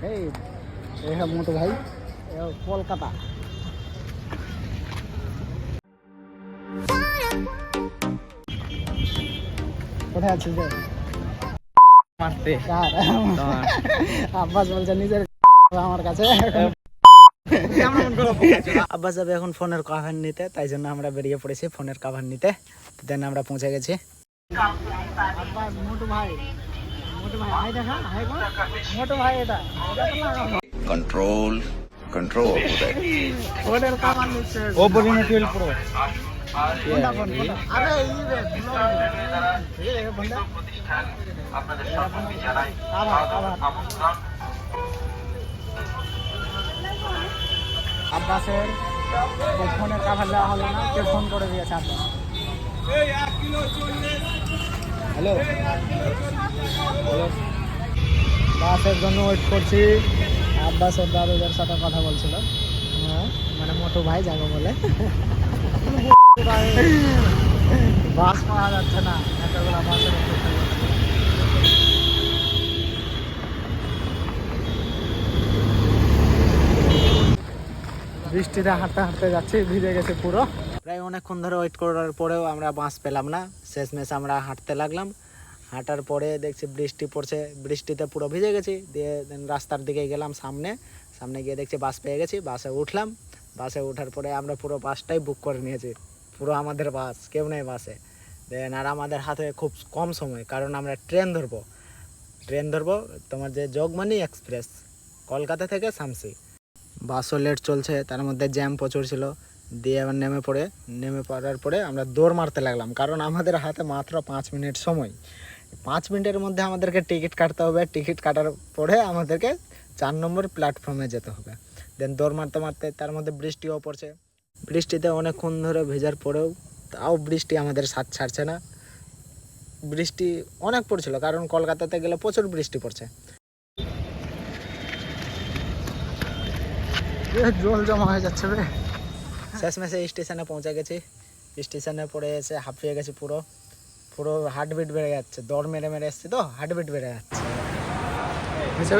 এই এটা মোটো ভাই কলকাতা। কোথায় আছিস রে? মারতে আব্বাস বলছে নিজের আমার কাছে। আব্বাস যাবে এখন ফোনের কভার নিতে, তাই জন্য আমরা বেরিয়ে পড়েছি ফোনের কভার নিতে। দেন আমরা পৌঁছে গেছি। আব্বাস মোটু ভাই, মোটু ভাই হাই দেখা, হাই কর মোটু ভাই। এটা कंट्रोल कंट्रोल ফোনের কভার নিচ্ছে। Oppo Reno 12 Pro। কোনটা ফোন? আরে এই রে এই রে ফোনটা আব্বাসের ফোনের কাভার দেওয়া হলো না, কেউ ফোন করে দিয়েছে আব্বাস। হ্যালো হ্যালো, বাসের জন্য ওয়েট করছি। আব্বাসের দাদুদের সাথে কথা বলছিল, হ্যাঁ মানে মোটু ভাই যাবো বলে। বাস পাওয়া যাচ্ছে না, এতগুলা বাসের অপেক্ষা করছি। বৃষ্টিতে হাঁটতে হাঁটতে যাচ্ছি, ভিজে গেছে পুরো। প্রায় অনেকক্ষণ ধরে ওয়েট করার পরেও আমরা বাস পেলাম না। শেষমেশ আমরা হাঁটতে লাগলাম। হাঁটার পরে দেখছি বৃষ্টি পড়ছে, বৃষ্টিতে পুরো ভিজে গেছি। দিয়ে রাস্তার দিকে গেলাম, সামনে গিয়ে দেখছি বাস পেয়ে গেছি। বাসে উঠলাম। বাসে ওঠার পরে আমরা পুরো বাসটাই বুক করে নিয়েছি, পুরো আমাদের বাস, কেউ নেই বাসে। দেন আর আমাদের হাতে খুব কম সময়, কারণ আমরা ট্রেন ধরবো তোমার যে যোগমানি এক্সপ্রেস, কলকাতা থেকে শামসি। বাসও লেট চলছে, তার মধ্যে জ্যাম প্রচুর ছিল। দিয়ে আবার নেমে পড়ার পরে আমরা দৌড় মারতে লাগলাম, কারণ আমাদের হাতে মাত্র 5 মিনিট সময়। 5 মিনিটের মধ্যে আমাদেরকে টিকিট কাটতে হবে। টিকিট কাটার পরে আমাদেরকে 4 নম্বর প্ল্যাটফর্মে যেতে হবে। দেন দৌড় মারতে মারতে তার মধ্যে বৃষ্টিও পড়ছে। বৃষ্টিতে অনেকক্ষণ ধরে ভেজার পরেও তাও বৃষ্টি আমাদের সাথ ছাড়ছে না। বৃষ্টি অনেক পড়ছিল, কারণ কলকাতাতে গেলে প্রচুর বৃষ্টি পড়ছে। জল জমা হয়ে যাচ্ছে রে। শেষমেশে স্টেশনে পৌঁছে গেছি। স্টেশনে পড়ে এসে হাঁপিয়ে গেছি পুরো হার্টবিট বেড়ে যাচ্ছে। দৌড় মেরে এসছি তো, হার্টবিট বেড়ে যাচ্ছে। বুঝছে